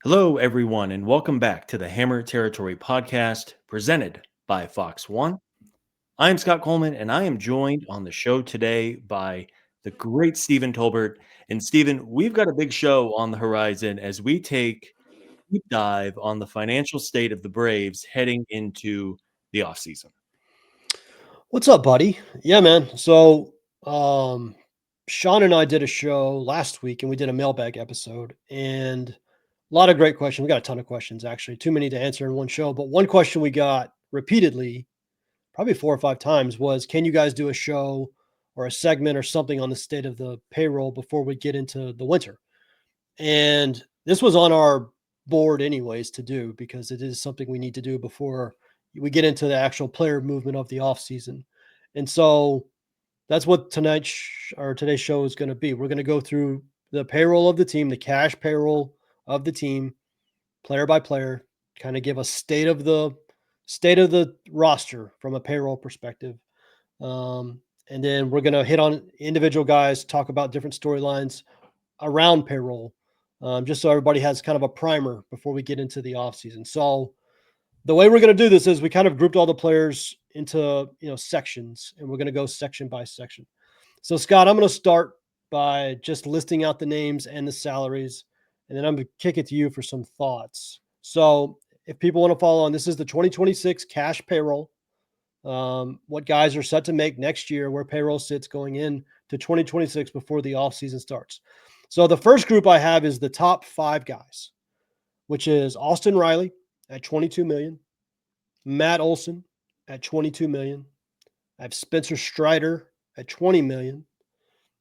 Hello, everyone, and welcome back to the Hammer Territory podcast presented by Fox One. I'm Scott Coleman, and I am joined on the show today by the great Stephen Tolbert. And Stephen, we've got a big show on the horizon as we take a deep dive on the financial state of the Braves heading into the offseason. What's up, buddy? Yeah, man. So, Sean and I did a show last week and we did a mailbag episode and a lot of great questions. We got a ton of questions, actually, too many to answer in one show. But one question we got repeatedly, probably 4 or 5 times, was can you guys do a show or a segment or something on the state of the payroll before we get into the winter? And this was on our board, anyways, to do because it is something we need to do before we get into the actual player movement of the offseason. And so that's what today's show is going to be. We're going to go through the payroll of the team, the cash payroll of the team, player by player, kind of give a state of the roster from a payroll perspective. And then we're going to hit on individual guys, talk about different storylines around payroll, just so everybody has kind of a primer before we get into the offseason. So the way we're going to do this is we kind of grouped all the players into sections, and we're going to go section by section. So Scott, I'm going to start by just listing out the names and the salaries, and then I'm going to kick it to you for some thoughts. So if people want to follow on, this is the 2026 cash payroll. What guys are set to make next year, where payroll sits going in to 2026 before the offseason starts. So the first group I have is the top 5 guys, which is Austin Riley at 22 million, Matt Olson at 22 million. I have Spencer Strider at 20 million.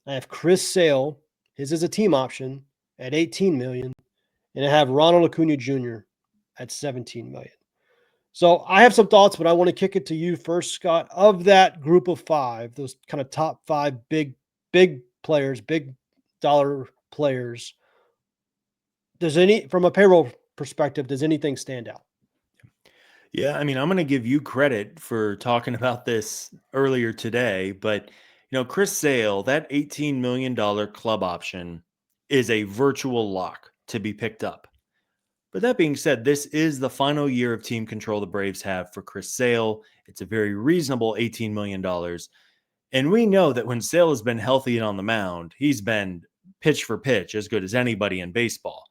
I have Chris Sale, his is a team option, at 18 million, and I have Ronald Acuna Jr. at 17 million. So I have some thoughts, but I want to kick it to you first, Scott. Of that group of 5, those kind of top 5 big players, big dollar players, from a payroll perspective, does anything stand out? Yeah, I mean, I'm going to give you credit for talking about this earlier today, but Chris Sale, that $18 million club option is a virtual lock to be picked up. But that being said, this is the final year of team control the Braves have for Chris Sale. It's a very reasonable $18 million. And we know that when Sale has been healthy and on the mound, he's been pitch for pitch as good as anybody in baseball.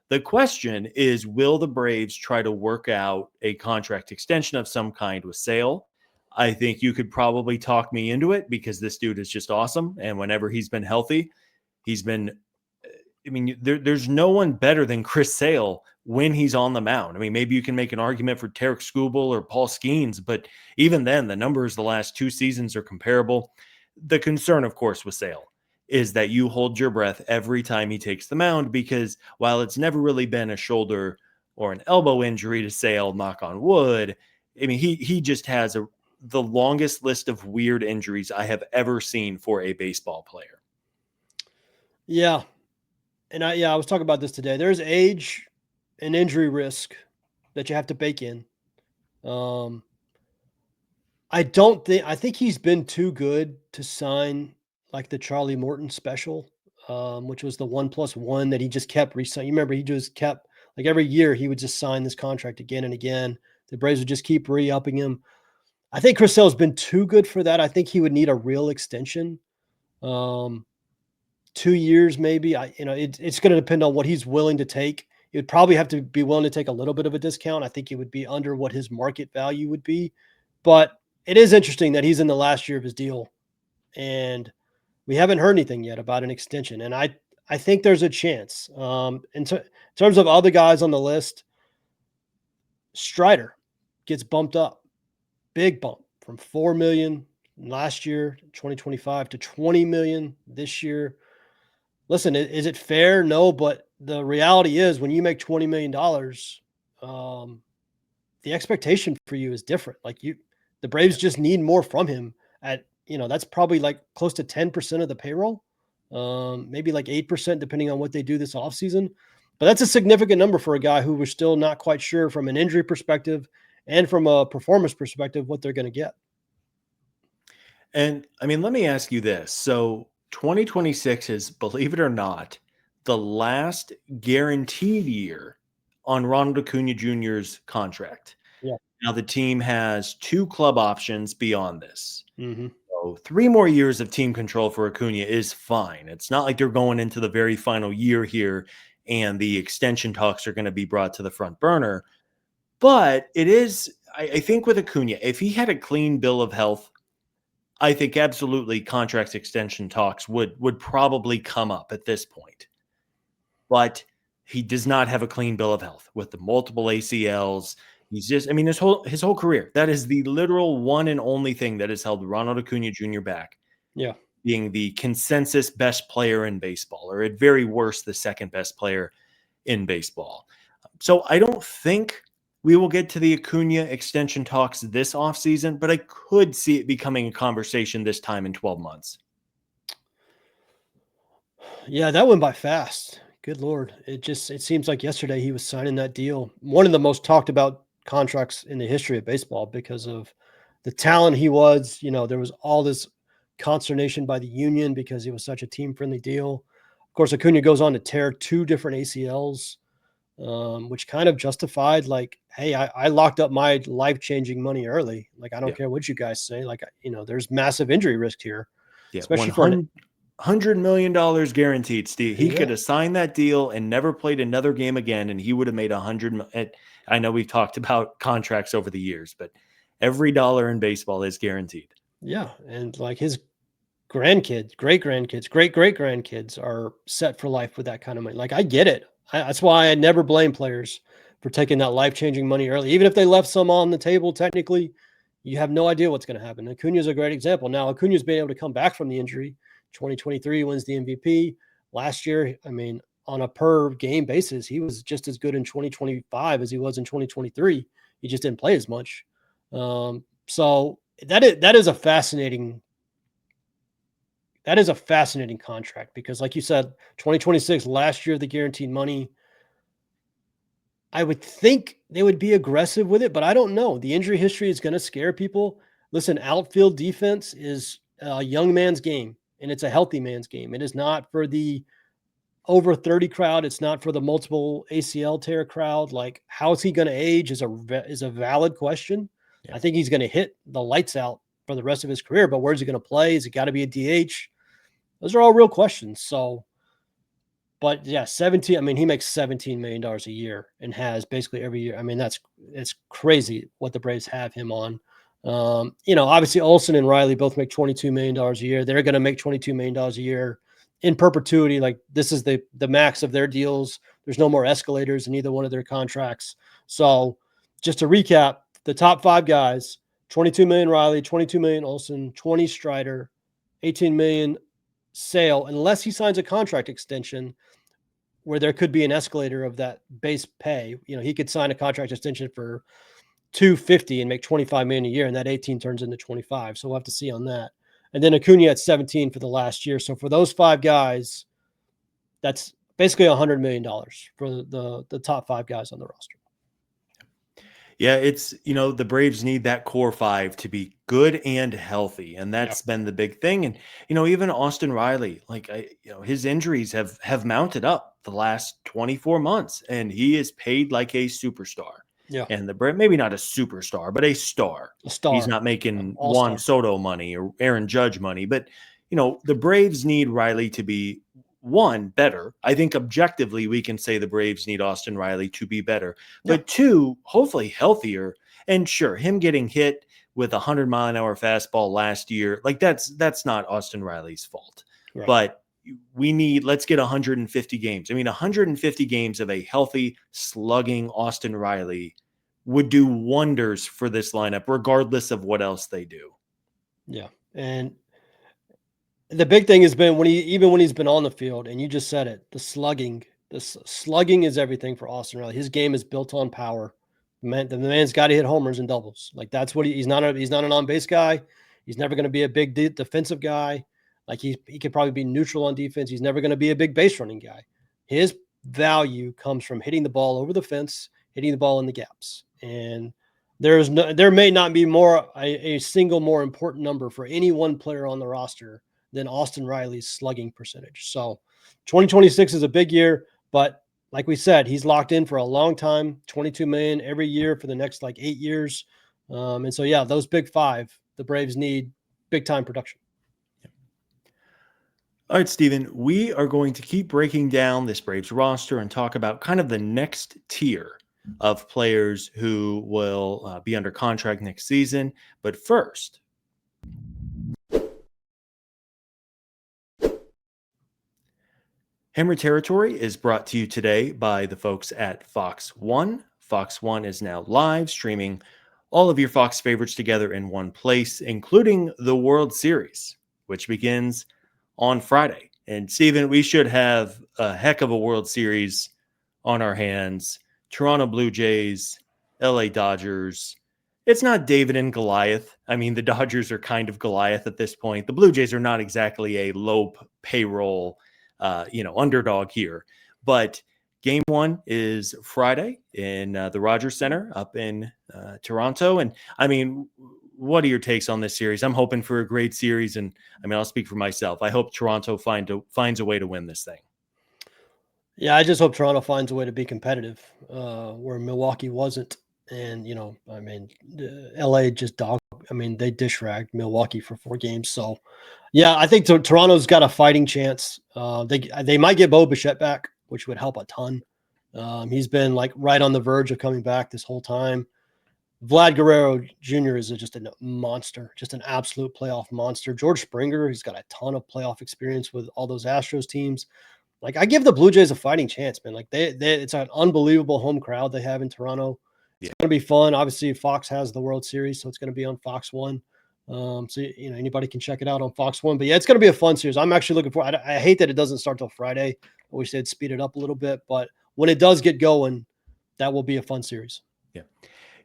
The question is, will the Braves try to work out a contract extension of some kind with Sale? I think you could probably talk me into it because this dude is just awesome. And whenever he's been healthy, he's been, there's no one better than Chris Sale when he's on the mound. I mean, maybe you can make an argument for Tarek Skubal or Paul Skeens, but even then, the numbers the last 2 seasons are comparable. The concern, of course, with Sale is that you hold your breath every time he takes the mound because while it's never really been a shoulder or an elbow injury to Sale, knock on wood, I mean, he just has the longest list of weird injuries I have ever seen for a baseball player. Yeah. And I was talking about this today. There's age and injury risk that you have to bake in. Um, I think he's been too good to sign like the Charlie Morton special, which was the 1+1 that he just kept resigning. You remember he just kept, like, every year he would just sign this contract again and again. The Braves would just keep re-upping him. I think Chris Sale's been too good for that. I think he would need a real extension. 2 years maybe. It's going to depend on what he's willing to take. He would probably have to be willing to take a little bit of a discount. I think it would be under what his market value would be. But it is interesting that he's in the last year of his deal, and we haven't heard anything yet about an extension. And I think there's a chance. In terms of other guys on the list, Strider gets bumped up, big bump from 4 million last year, 2025, to 20 million this year. Listen, is it fair? No, but the reality is when you make $20 million, the expectation for you is different. The Braves just need more from him that's probably like close to 10% of the payroll, maybe like 8%, depending on what they do this offseason. But that's a significant number for a guy who we're still not quite sure from an injury perspective and from a performance perspective what they're going to get. And I mean, let me ask you this. So 2026 is, believe it or not, the last guaranteed year on Ronald Acuna Jr.'s contract. Yeah. Now, the team has 2 club options beyond this. Hmm. So 3 more years of team control for Acuna is fine. It's not like they're going into the very final year here and the extension talks are going to be brought to the front burner. But it is, I think with Acuna, if he had a clean bill of health, I think absolutely contract extension talks would probably come up at this point. But he does not have a clean bill of health with the multiple ACLs. He's just, I mean, his whole career, that is the literal one and only thing that has held Ronald Acuna Jr. back, Yeah. being the consensus best player in baseball, or at very worst, the second best player in baseball. So I don't think we will get to the Acuna extension talks this offseason, but I could see it becoming a conversation this time in 12 months. Yeah, that went by fast. Good Lord. It seems like yesterday he was signing that deal. One of the most talked about contracts in the history of baseball because of the talent he was. There was all this consternation by the union because he was such a team friendly deal. Of course, Acuna goes on to tear 2 different ACLs, which kind of justified, like, hey, I locked up my life changing money early. Like, I don't Yeah. care what you guys say. Like, there's massive injury risk here, Yeah. especially for an, $100 million guaranteed, Steve. He yeah. could have signed that deal and never played another game again, and he would have made 100. I know we've talked about contracts over the years, but every dollar in baseball is guaranteed. Yeah. And like his grandkids, great grandkids, great great grandkids are set for life with that kind of money. Like, I get it. That's why I never blame players for taking that life changing money early. Even if they left some on the table, technically, you have no idea what's going to happen. Acuna is a great example. Now, Acuna's been able to come back from the injury. 2023 wins the MVP. Last year, I mean, on a per game basis, he was just as good in 2025 as he was in 2023. He just didn't play as much. So that is a fascinating contract because, like you said, 2026, last year of the guaranteed money. I would think they would be aggressive with it, but I don't know. The injury history is going to scare people. Listen, outfield defense is a young man's game, and it's a healthy man's game. It is not for the over 30 crowd. It's not for the multiple ACL tear crowd. Like, how is he going to age is a valid question. Yeah. I think he's going to hit the lights out for the rest of his career, but where's he going to play? Is it got to be a DH? Those are all real questions. So, but yeah, 17. I mean, he makes $17 million a year and has basically every year. I mean, it's crazy what the Braves have him on. Obviously Olsen and Riley both make $22 million a year. They're going to make $22 million a year in perpetuity. Like, this is the max of their deals. There's no more escalators in either one of their contracts. So just to recap, the top 5 guys: 22 million Riley, 22 million Olsen, 20 Strider, 18 million Sale, unless he signs a contract extension where there could be an escalator of that base pay. He could sign a contract extension for 250 and make 25 million a year, and that 18 turns into 25. So we'll have to see on that. And then Acuna at 17 for the last year. So for those 5 guys, that's basically $100 million for the top 5 guys on the roster. Yeah, it's, the Braves need that core 5 to be good and healthy. And that's been the big thing. And, even Austin Riley, like, his injuries have mounted up the last 24 months, and he is paid like a superstar. Yeah. And the Braves, maybe not a superstar, but a star. A star. He's not making All-star. Juan Soto money or Aaron Judge money, but, the Braves need Riley to be, one, better. I think objectively we can say the Braves need Austin Riley to be better, but 2, hopefully healthier. And sure, him getting hit with a 100-mile-an-hour fastball last year, like, that's not Austin Riley's fault. Right. But let's get 150 games. I mean, 150 games of a healthy, slugging Austin Riley would do wonders for this lineup, regardless of what else they do. Yeah. And the big thing has been when he's been on the field, and you just said it, the slugging is everything for Austin Riley. His game is built on power. The man's got to hit homers and doubles. Like, that's what he's not an on-base guy. He's never going to be a big defensive guy. Like, he could probably be neutral on defense. He's never going to be a big base running guy. His value comes from hitting the ball over the fence, hitting the ball in the gaps. And there may not be a single more important number for any one player on the roster than Austin Riley's slugging percentage. So 2026 is a big year, but like we said, he's locked in for a long time, 22 million every year for the next like 8 years. And so, yeah, those big five, the Braves need big time production. All right, Stephen, we are going to keep breaking down this Braves roster and talk about kind of the next tier of players who will be under contract next season. But first, Hammer Territory is brought to you today by the folks at Fox One. Fox One is now live streaming all of your Fox favorites together in one place, including the World Series, which begins on Friday. And Steven, we should have a heck of a World Series on our hands. Toronto Blue Jays, LA Dodgers. It's not David and Goliath. I mean, the Dodgers are kind of Goliath at this point. The Blue Jays are not exactly a low payroll underdog here. But game one is Friday in the Rogers Center up in Toronto. And I mean, what are your takes on this series? I'm hoping for a great series. And I mean, I'll speak for myself. I hope Toronto finds a way to win this thing. Yeah, I just hope Toronto finds a way to be competitive where Milwaukee wasn't. And, I mean, LA just they dish ragged Milwaukee for 4 games. So, yeah, I think Toronto's got a fighting chance. They might get Bo Bichette back, which would help a ton. He's been like right on the verge of coming back this whole time. Vlad Guerrero Jr. is just a monster, just an absolute playoff monster. George Springer, he's got a ton of playoff experience with all those Astros teams. Like, I give the Blue Jays a fighting chance, man. Like it's an unbelievable home crowd they have in Toronto. It's going to be fun. Obviously, Fox has the World Series, so it's going to be on Fox One. So anybody can check it out on Fox One. But yeah, it's going to be a fun series. I'm actually looking forward. I hate that it doesn't start till Friday. I wish they'd speed it up a little bit, but when it does get going, that will be a fun series. Yeah.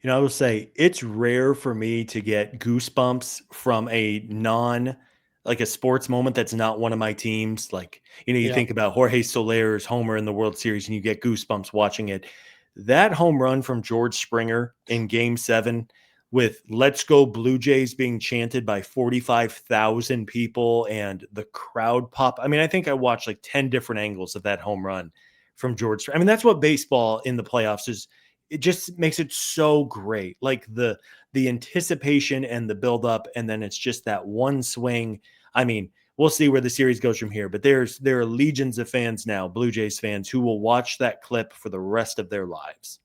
I will say it's rare for me to get goosebumps from like a sports moment that's not one of my teams. Like, you think about Jorge Soler's homer in the World Series and you get goosebumps watching it. That home run from George Springer in Game 7 with "Let's Go Blue Jays" being chanted by 45,000 people and the crowd pop. I mean, I think I watched like 10 different angles of that home run from George. I mean, that's what baseball in the playoffs is. It just makes it so great. Like the anticipation and the buildup, and then it's just that one swing. I mean, we'll see where the series goes from here, but there are legions of fans now, Blue Jays fans, who will watch that clip for the rest of their lives.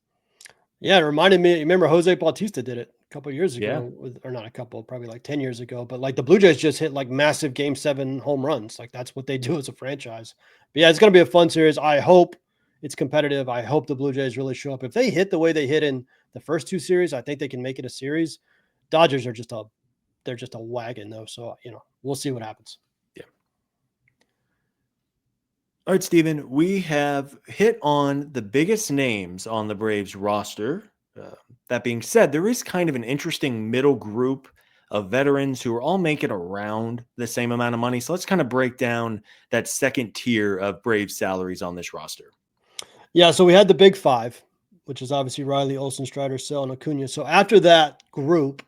Yeah, it reminded me. Remember, Jose Bautista did it a couple of years ago, Yeah. or not a couple, probably like 10 years ago. But like the Blue Jays just hit like massive Game 7 home runs. Like that's what they do as a franchise. But yeah, it's going to be a fun series. I hope it's competitive. I hope the Blue Jays really show up. If they hit the way they hit in the first 2 series, I think they can make it a series. Dodgers are they're just a wagon though. So, we'll see what happens. Yeah. All right, Stephen, we have hit on the biggest names on the Braves roster. That being said, there is kind of an interesting middle group of veterans who are all making around the same amount of money. So let's kind of break down that second tier of Braves salaries on this roster. Yeah, so we had the big 5, which is obviously Riley, Olsen, Strider, Sale, and Acuna. So after that group,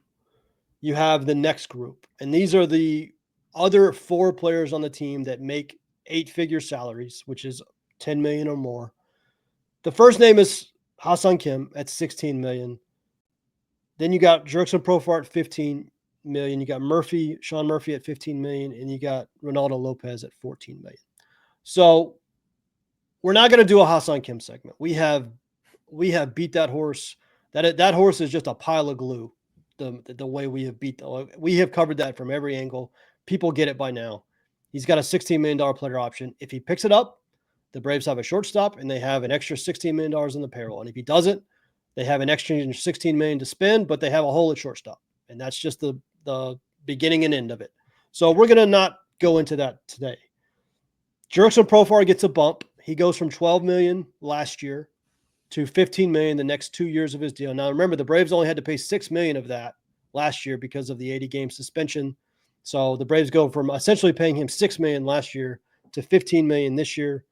you have the next group. And these are the other 4 players on the team that make 8-figure salaries, which is 10 million or more. The first name is Ha-Seong Kim at 16 million. Then you got Jurickson Profar at 15 million. You got Sean Murphy at 15 million, and you got Ronaldo Lopez at 14 million. So we're not going to do a Ha-Seong Kim segment. We have beat that horse. That horse is just a pile of glue. The way we have covered that from every angle. People get it by now. He's got a $16 million player option. If he picks it up, the Braves have a shortstop and they have an extra $16 million in the payroll. And if he doesn't, they have an extra $16 million to spend, but they have a hole at shortstop. And that's just the beginning and end of it. So we're going to not go into that today. Jurickson Profar gets a bump. He goes from 12 million last year to 15 million the next 2 years of his deal. Now, remember, the Braves only had to pay 6 million of that last year because of the 80-game suspension. So the Braves go from essentially paying him 6 million last year to 15 million this year.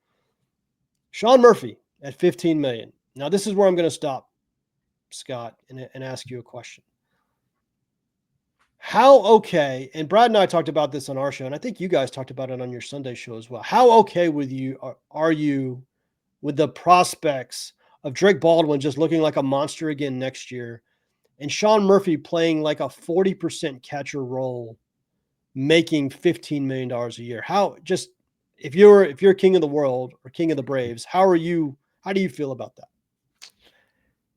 Sean Murphy at 15 million. Now, this is where I'm going to stop, Scott, and ask you a question. How okay, and Brad and I talked about this on our show, and I think you guys talked about it on your Sunday show as well. How okay with you are you with the prospects of Drake Baldwin just looking like a monster again next year, and Sean Murphy playing like a 40% catcher role, making $15 million a year? How just if you're king of the world or king of the Braves, how do you feel about that?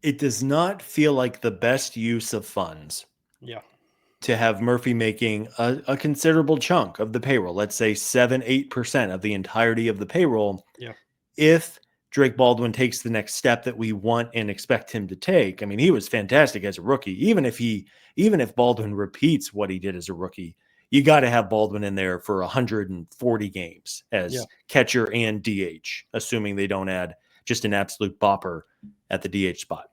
It does not feel like the best use of funds Yeah. to have Murphy making a considerable chunk of the payroll, let's say 7-8% of the entirety of the payroll, Yeah. if Drake Baldwin takes the next step that we want and expect him to take. I mean, he was fantastic as a rookie. Even if Baldwin repeats what he did as a rookie, you got to have Baldwin in there for 140 games Yeah. as catcher and DH, assuming they don't add just an absolute bopper at the DH spot.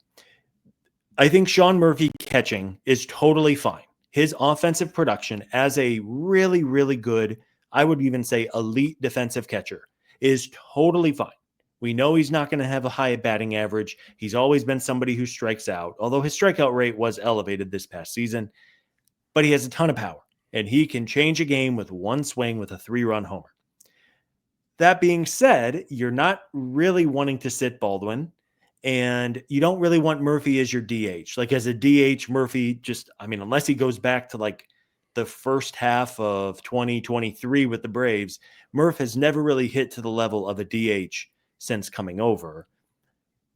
I think Sean Murphy catching is totally fine. His offensive production as a really, really good, I would even say elite defensive catcher, is totally fine. We know he's not going to have a high batting average. He's always been somebody who strikes out, although his strikeout rate was elevated this past season, but he has a ton of power, and he can change a game with one swing with a 3-run homer. That being said, you're not really wanting to sit Baldwin, and you don't really want Murphy as your DH. Like as a DH, Murphy just, I mean, unless he goes back to like the first half of 2023 with the Braves, Murph has never really hit to the level of a DH since coming over.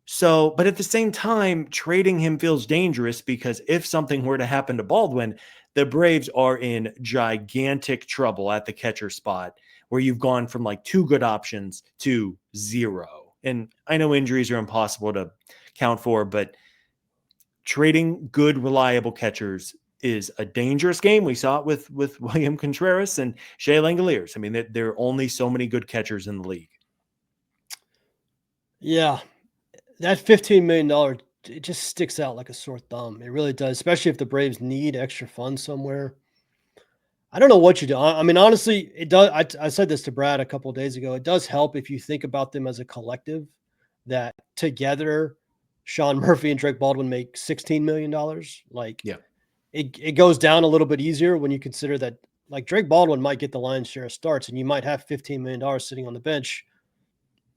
So, but at the same time, trading him feels dangerous because if something were to happen to Baldwin, the Braves are in gigantic trouble at the catcher spot where you've gone from like 2 good options to 0. And I know injuries are impossible to count for, but trading good, reliable catchers is a dangerous game. We saw it with William Contreras and Shea Langoliers. I mean, there are only so many good catchers in the league. Yeah. That $15 million, it just sticks out like a sore thumb. It really does, especially if the Braves need extra funds somewhere. I don't know what you do. I mean, honestly, it does. I said this to Brad a couple of days ago. It does help if you think about them as a collective, that together, Sean Murphy and Drake Baldwin make $16 million. Like Yeah. it goes down a little bit easier when you consider that like Drake Baldwin might get the lion's share of starts and you might have $15 million sitting on the bench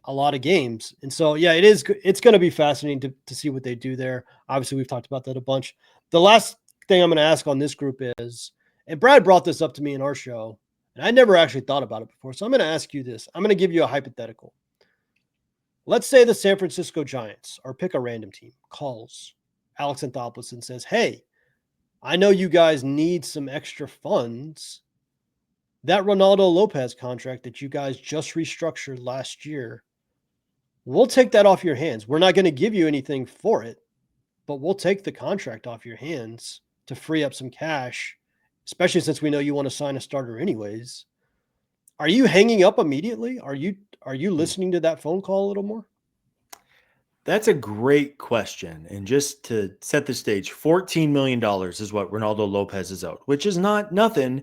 a lot of games. And so, yeah, it's going to be fascinating to see what they do there. Obviously, we've talked about that a bunch. The last thing I'm going to ask on this group is, and Brad brought this up to me in our show, and I never actually thought about it before. So I'm going to ask you this. I'm going to give you a hypothetical. Let's say the San Francisco Giants, or pick a random team, calls Alex Anthopoulos and says, "Hey, I know you guys need some extra funds. That Ronaldo Lopez contract that you guys just restructured last year, we'll take that off your hands. We're not going to give you anything for it, but we'll take the contract off your hands to free up some cash, especially since we know you want to sign a starter anyways." Are you hanging up immediately? Are you listening to that phone call a little more? That's a great question. And just to set the stage, $14 million is what Ronaldo Lopez is owed, which is not nothing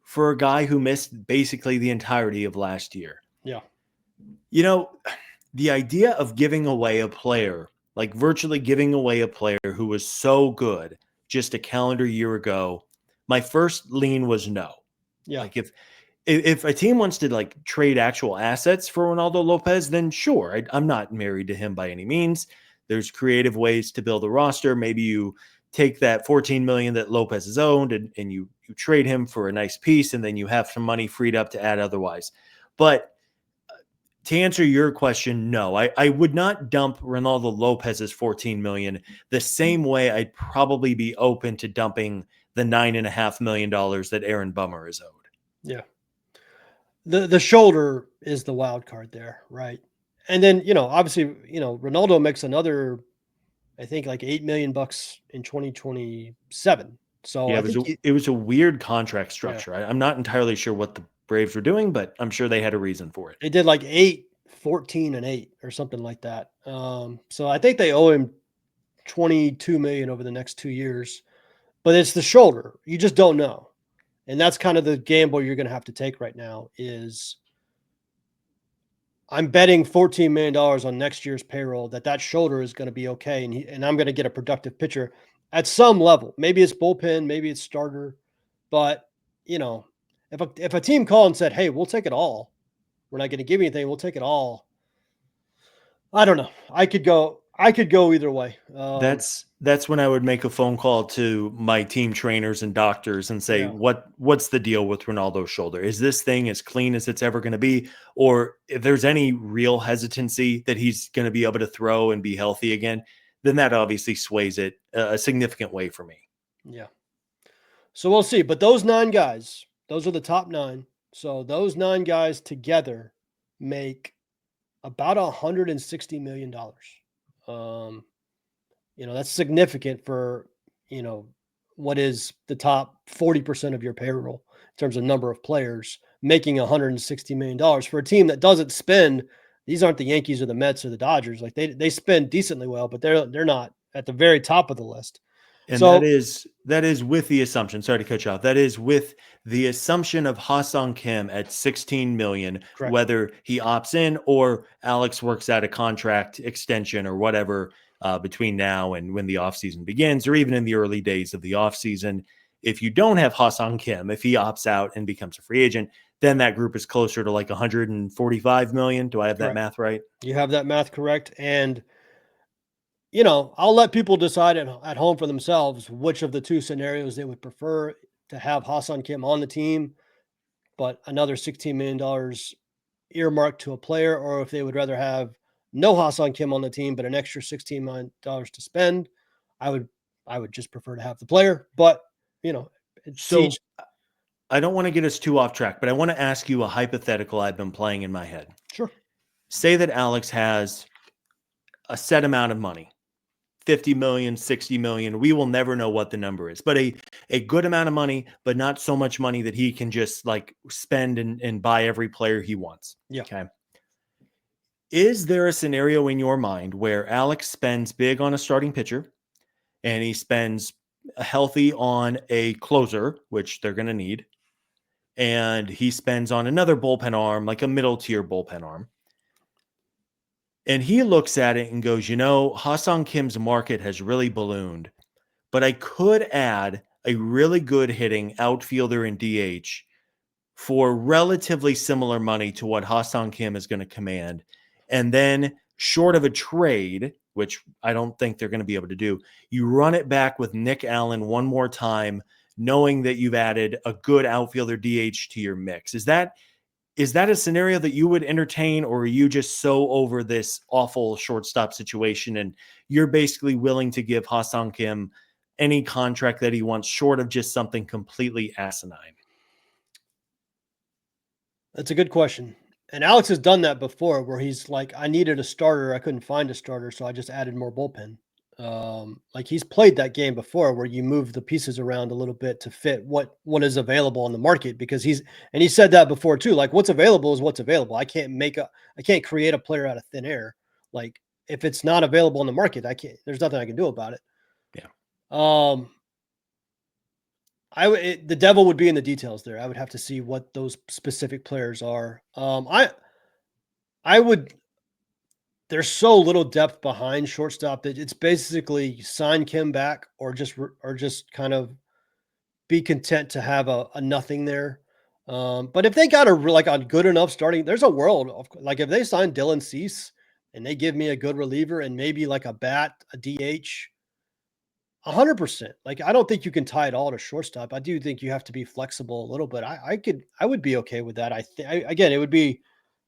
for a guy who missed basically the entirety of last year. Yeah. You know, the idea of giving away a player, like virtually giving away a player who was so good just a calendar year ago, my first lean was no. Yeah. Like if a team wants to like trade actual assets for Ronaldo Lopez, then sure, I'm not married to him by any means. There's creative ways to build a roster. Maybe you take that 14 million that Lopez has owned and you trade him for a nice piece, and then you have some money freed up to add otherwise. But to answer your question, no, I would not dump Ronaldo Lopez's 14 million the same way I'd probably be open to dumping the $9.5 million that Aaron Bummer is owed. Yeah. The shoulder is the wild card there, right? And then, obviously, Ronaldo makes another, I think, like $8 million in 2027. So Yeah, I think it was a weird contract yeah, structure. I'm not entirely sure what the Braves were doing, but I'm sure they had a reason for it. they did like 8, 14, and 8 or something like that. So I think they owe him 22 million over the next 2 years, but it's the shoulder. You just don't know. And that's kind of the gamble you're going to have to take right now is I'm betting $14 million on next year's payroll that shoulder is going to be okay. And I'm going to get a productive pitcher at some level. Maybe it's bullpen, maybe it's starter, but if a team called and said, "Hey, we'll take it all. We're not going to give you anything. We'll take it all." I don't know. I could go either way. That's when I would make a phone call to my team trainers and doctors and say, Yeah. what's the deal with Ronaldo's shoulder? Is this thing as clean as it's ever going to be? Or if there's any real hesitancy that he's going to be able to throw and be healthy again, then that obviously sways it a significant way for me. Yeah. So we'll see. But those 9 guys, those are the top 9. So those 9 guys together make about $160 million. Um, that's significant for, you know, what is the top 40% of your payroll in terms of number of players making $160 million for a team that doesn't spend. These aren't the Yankees or the Mets or the Dodgers. Like they spend decently well, but they're not at the very top of the list. And So that is with the assumption, sorry to cut you off. That is with the assumption of Ha-Seong Kim at 16 million, correct. whether he opts in or Alex works out a contract extension or whatever between now and when the offseason begins, or even in the early days of the offseason. If you don't have Ha-Seong Kim, if he opts out and becomes a free agent, then that group is closer to like 145 million. Do I have that Correct. math right? You have that math correct. And I'll let people decide at home for themselves which of the 2 scenarios they would prefer to have Ha-Seong Kim on the team, but another $16 million earmarked to a player, or if they would rather have no Ha-Seong Kim on the team, but an extra $16 million to spend. I would I would just prefer to have the player, but it's So each. I don't want to get us too off track, but I want to ask you a hypothetical I've been playing in my head. Sure. Say that Alex has a set amount of money, 50 million, 60 million. We will never know what the number is, but a good amount of money, but not so much money that he can just like spend and buy every player he wants. Yeah. Okay. Is there a scenario in your mind where Alex spends big on a starting pitcher and he spends healthy on a closer, which they're going to need, and he spends on another bullpen arm, like a middle tier bullpen arm? And he looks at it and goes, Ha-Seong Kim's market has really ballooned, but I could add a really good hitting outfielder in DH for relatively similar money to what Ha-Seong Kim is going to command. And then, short of a trade, which I don't think they're going to be able to do, you run it back with Nick Allen one more time, knowing that you've added a good outfielder DH to your mix. Is that a scenario that you would entertain, or are you just so over this awful shortstop situation and you're basically willing to give Ha-Seong Kim any contract that he wants, short of just something completely asinine? That's a good question. And Alex has done that before where he's like, I needed a starter. I couldn't find a starter. So I just added more bullpen. Like he's played that game before where you move the pieces around a little bit to fit what is available on the market, because he said that before too. Like what's available is what's available. I can't create a player out of thin air. Like if it's not available on the market, there's nothing I can do about it. Yeah. Um, the devil would be in the details there. I would have to see what those specific players are. I would. There's so little depth behind shortstop that it's basically sign Kim back or just kind of be content to have a nothing there. But if they got a good enough starting, there's a world of like if they sign Dylan Cease and they give me a good reliever and maybe like a bat, a DH, 100%. Like, I don't think you can tie it all to shortstop. I do think you have to be flexible a little bit. I would be okay with that. Again, it would be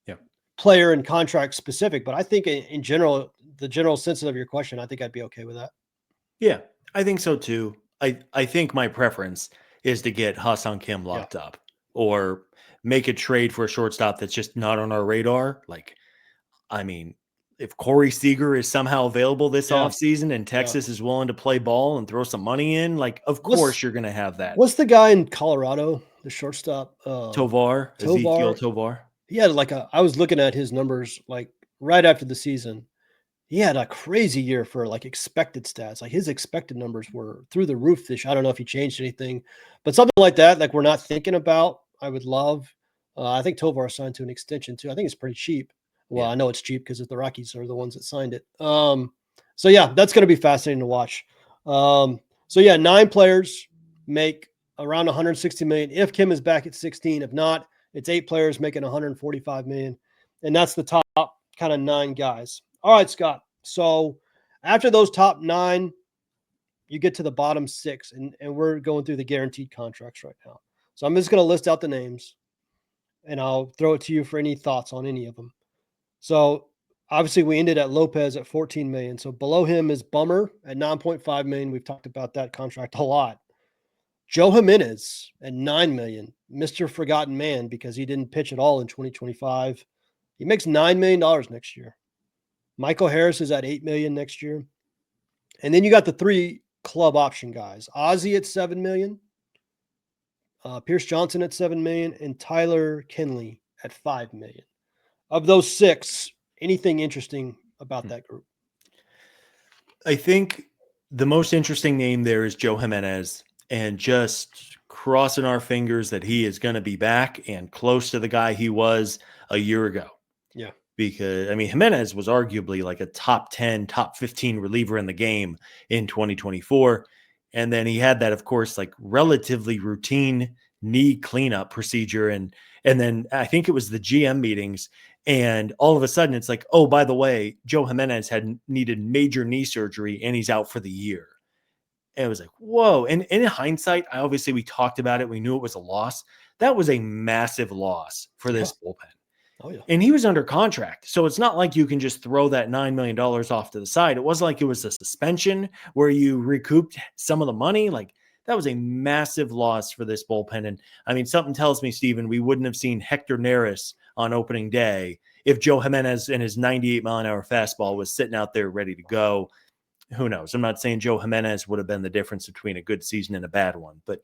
Yeah. player and contract specific, but I think in general, the general sense of your question, I think I'd be okay with that. Yeah, I think so too. I think my preference is to get Ha-Seong Kim Yeah. locked up or make a trade for a shortstop that's just not on our radar. Like, I mean, if Corey Seager is somehow available this Yeah. offseason and Yeah. Texas is willing to play ball and throw some money in, like, of What's course you're going to have that. what's the guy in Colorado, the shortstop, Tovar, Ezekiel Tovar? Tovar. He had I was looking at his numbers like right after the season. He had a crazy year for like expected stats. Like his expected numbers were through the roof this year. I don't know if he changed anything, but something like that, like we're not thinking about, I would love. I think Tovar signed to an extension too. I think it's pretty cheap. Well, Yeah. I know it's cheap because the Rockies are the ones that signed it. So yeah, that's going to be fascinating to watch. So yeah, 9 players make around 160 million. If Kim is back at 16, if not, it's 8 players making 145 million, and that's the top kind of 9 guys. All right, Scott. So after those top 9, you get to the bottom 6, and we're going through the guaranteed contracts right now. So I'm just going to list out the names, and I'll throw it to you for any thoughts on any of them. So obviously we ended at Lopez at 14 million. So below him is Bummer at 9.5 million. We've talked about that contract a lot. Joe Jimenez at 9 million, Mr. Forgotten Man, because he didn't pitch at all in 2025. He makes $9 million next year. Michael Harris is at 8 million next year. And then you got the 3 club option guys. Ozzie at 7 million, Pierce Johnson at 7 million, and Tyler Kinley at 5 million. Of those 6, anything interesting about that group? I think the most interesting name there is Joe Jimenez, and just crossing our fingers that he is going to be back and close to the guy he was a year ago. Yeah. Because, I mean, Jimenez was arguably like a top 10, top 15 reliever in the game in 2024. And then he had that, of course, like relatively routine knee cleanup procedure. And then I think it was the GM meetings. And all of a sudden it's like, oh, by the way, Joe Jimenez had needed major knee surgery and he's out for the year. And it was like, whoa. And in hindsight, we talked about it. We knew it was a loss. That was a massive loss for this bullpen. Oh, yeah. And he was under contract. So it's not like you can just throw that $9 million off to the side. It wasn't like it was a suspension where you recouped some of the money. Like, that was a massive loss for this bullpen. And I mean, something tells me, Stephen, we wouldn't have seen Hector Neris on opening day if Joe Jimenez and his 98-mile-an-hour fastball was sitting out there ready to go. Who knows? I'm not saying Joe Jimenez would have been the difference between a good season and a bad one. But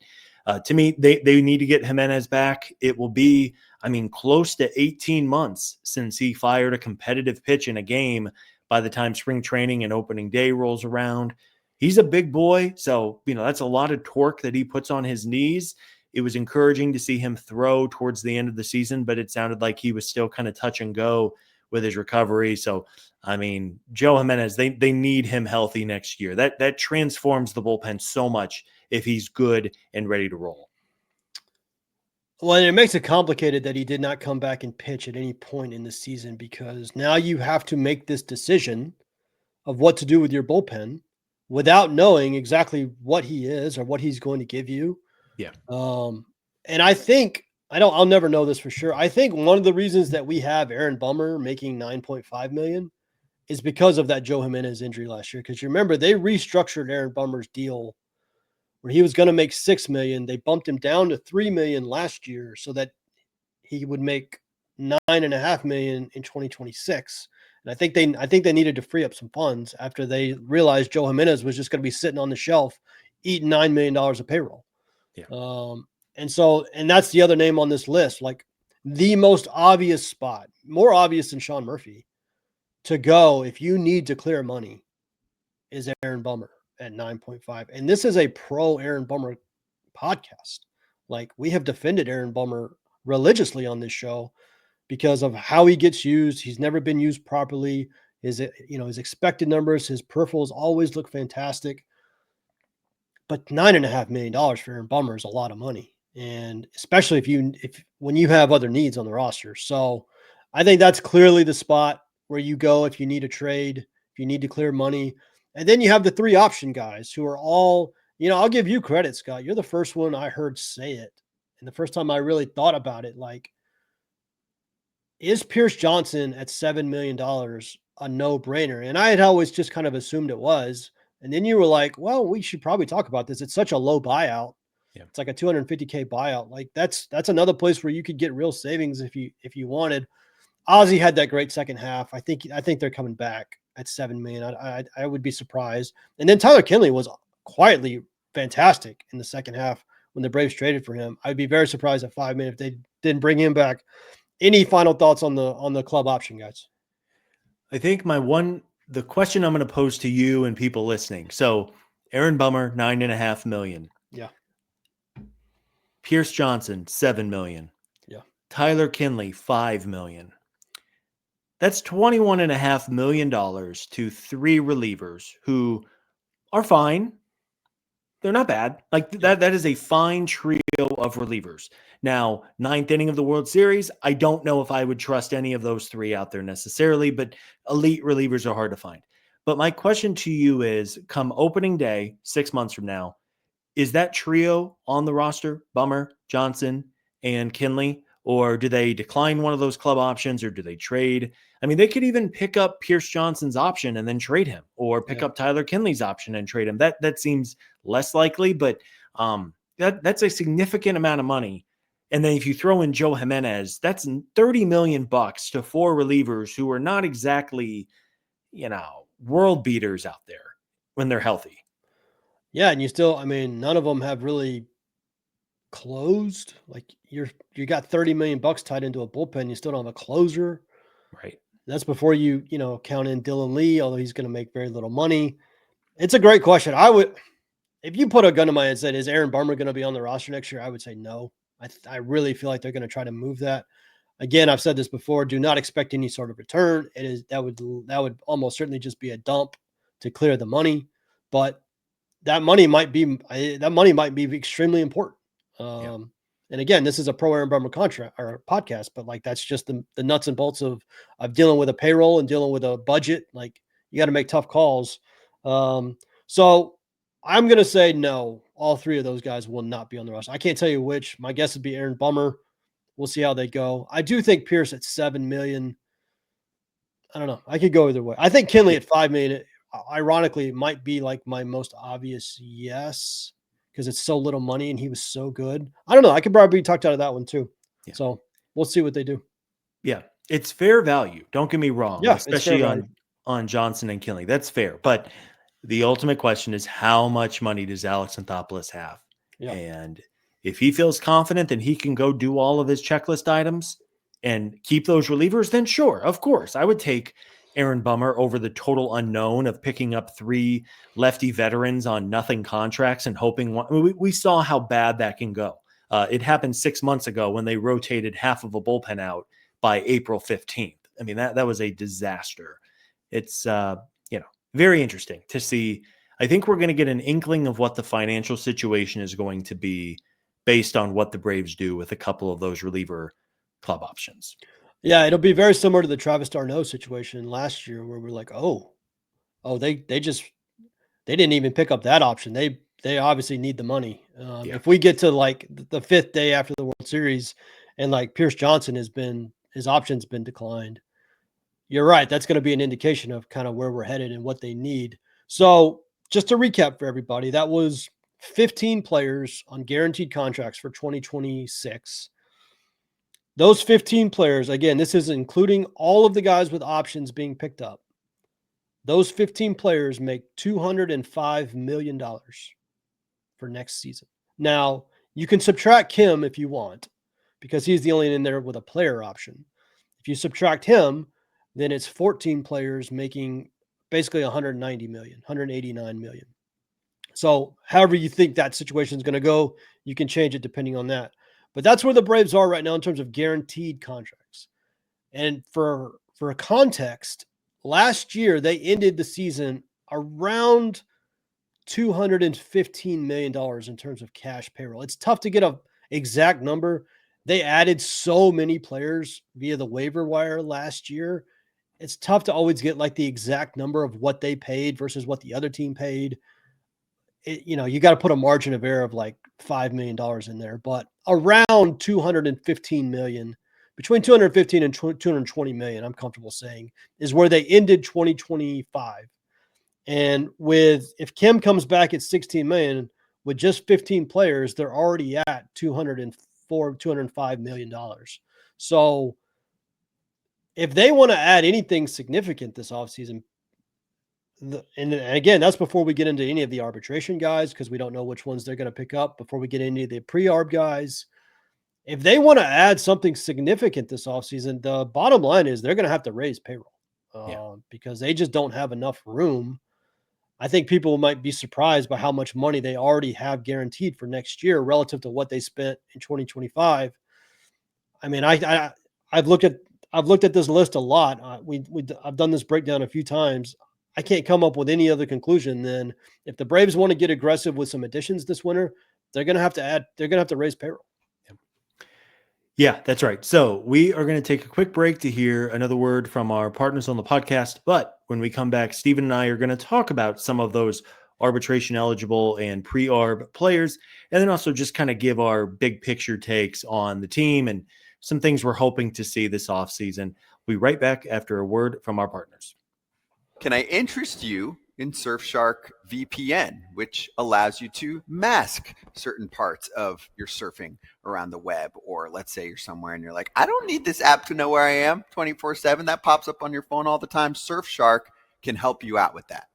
to me, they need to get Jimenez back. It will be, I mean, close to 18 months since he fired a competitive pitch in a game by the time spring training and opening day rolls around. He's a big boy. So, that's a lot of torque that he puts on his knees. It was encouraging to see him throw towards the end of the season, but it sounded like he was still kind of touch and go with his recovery. So, I mean, Joe Jimenez, they need him healthy next year. That transforms the bullpen so much if he's good and ready to roll. Well, and it makes it complicated that he did not come back and pitch at any point in the season, because now you have to make this decision of what to do with your bullpen without knowing exactly what he is or what he's going to give you. Yeah. And I think, I'll never know this for sure. I think one of the reasons that we have Aaron Bummer making 9.5 million is because of that Joe Jimenez injury last year. Because you remember, they restructured Aaron Bummer's deal where he was going to make 6 million. They bumped him down to 3 million last year so that he would make 9.5 million in 2026. And I think they needed to free up some funds after they realized Joe Jimenez was just going to be sitting on the shelf eating $9 million of payroll. Yeah. And that's the other name on this list, like the most obvious spot, more obvious than Sean Murphy, to go if you need to clear money, is Aaron Bummer at 9.5. And this is a pro Aaron Bummer podcast. Like, we have defended Aaron Bummer religiously on this show because of how he gets used. He's never been used properly. His expected numbers, his peripherals always look fantastic. But $9.5 million for Aaron Bummer is a lot of money. And especially when you have other needs on the roster. So I think that's clearly the spot where you go if you need a trade, if you need to clear money. And then you have the 3 option guys who are all, I'll give you credit, Scott. You're the first one I heard say it. And the first time I really thought about it, like, is Pierce Johnson at $7 million a no-brainer? And I had always just kind of assumed it was. And then you were like, well, we should probably talk about this. It's such a low buyout. Yeah. It's like a $250K buyout. Like, that's another place where you could get real savings if you wanted. Ozzie had that great second half. I think they're coming back at 7 million. I would be surprised. And then Tyler Kinley was quietly fantastic in the second half when the Braves traded for him. I'd be very surprised at 5 million if they didn't bring him back. Any final thoughts on the club option guys? I think the question I'm going to pose to you and people listening. So Aaron Bummer, 9.5 million. Yeah. Pierce Johnson, 7 million. Yeah. Tyler Kinley, 5 million. That's $21.5 million to 3 relievers who are fine. They're not bad. Like Yeah. that is a fine trio of relievers. Now, ninth inning of the World Series, I don't know if I would trust any of those three out there necessarily, but elite relievers are hard to find. But my question to you is, come opening day, 6 months from now, is that trio on the roster? Bummer, Johnson, and Kinley? Or do they decline one of those club options, or do they trade? I mean, they could even pick up Pierce Johnson's option and then trade him, or pick Yeah. up Tyler Kinley's option and trade him. That seems less likely, but that's a significant amount of money. And then if you throw in Joe Jimenez, that's 30 million bucks to four relievers who are not exactly, world beaters out there when they're healthy. Yeah. And you still, I mean, none of them have really closed. Like you got 30 million bucks tied into a bullpen. You still don't have a closer. Right. That's before count in Dylan Lee, although he's going to make very little money. It's a great question. If you put a gun to my head and said, is Aaron Bummer going to be on the roster next year? I would say no. I really feel like they're going to try to move that. Again, I've said this before, do not expect any sort of return. That would almost certainly just be a dump to clear the money, but that money might be extremely important. Yeah. And again, this is a pro Aaron Bummer contract or podcast, but like that's just the nuts and bolts of dealing with a payroll and dealing with a budget. Like you got to make tough calls. So I'm gonna say no. All three of those guys will not be on the roster. I can't tell you which. My guess would be Aaron Bummer. We'll see how they go. I do think Pierce at 7 million. I don't know. I could go either way. I think Kinley Yeah. at 5 million, ironically, might be like my most obvious yes, because it's so little money and he was so good. I don't know. I could probably be talked out of that one too. Yeah. So we'll see what they do. Yeah. It's fair value. Don't get me wrong, Yeah, it's fair especially value. on Johnson and Kinley. That's fair. But the ultimate question is, how much money does Alex Anthopoulos have? Yeah. And if he feels confident that he can go do all of his checklist items and keep those relievers, then sure, of course, I would take Aaron Bummer over the total unknown of picking up three lefty veterans on nothing contracts and hoping one. I mean, we saw how bad that can go. It happened 6 months ago when they rotated half of a bullpen out by April 15th. I mean, that was a disaster. It's very interesting to see. I think we're going to get an inkling of what the financial situation is going to be based on what the Braves do with a couple of those reliever club options. Yeah, it'll be very similar to the Travis d'Arnaud situation last year where we're like, they didn't even pick up that option. They obviously need the money. Yeah. If we get to like the fifth day after the World Series and like Pierce Johnson his option's been declined, you're right. That's going to be an indication of kind of where we're headed and what they need. So just to recap for everybody, that was 15 players on guaranteed contracts for 2026. Those 15 players, again, this is including all of the guys with options being picked up. Those 15 players make $205 million for next season. Now, you can subtract Kim if you want, because he's the only in there with a player option. If you subtract him, then it's 14 players making basically 190 million, 189 million. So, however you think that situation is going to go, you can change it depending on that. But that's where the Braves are right now in terms of guaranteed contracts. And for a context, last year they ended the season around $215 million in terms of cash payroll. It's tough to get an exact number. They added so many players via the waiver wire last year. It's tough to always get like the exact number of what they paid versus what the other team paid. You got to put a margin of error of like $5 million in there, but around 215 million, between 215 and 220 million, I'm comfortable saying, is where they ended 2025. And if Kim comes back at 16 million with just 15 players, they're already at $205 million. So if they want to add anything significant this offseason, and again, that's before we get into any of the arbitration guys, because we don't know which ones they're going to pick up, before we get into the pre-arb guys. If they want to add something significant this offseason, the bottom line is they're going to have to raise payroll because they just don't have enough room. I think people might be surprised by how much money they already have guaranteed for next year relative to what they spent in 2025. I mean, I've looked at this list a lot. I've done this breakdown a few times. I can't come up with any other conclusion than if the Braves want to get aggressive with some additions this winter, they're going to have to raise payroll. Yeah, that's right. So we are going to take a quick break to hear another word from our partners on the podcast. But when we come back, Stephen and I are going to talk about some of those arbitration eligible and pre-arb players, and then also just kind of give our big picture takes on the team and some things we're hoping to see this offseason. We'll be right back after a word from our partners. Can I interest you in Surfshark VPN, which allows you to mask certain parts of your surfing around the web? Or let's say you're somewhere and you're like, I don't need this app to know where I am 24/7. That pops up on your phone all the time. Surfshark can help you out with that.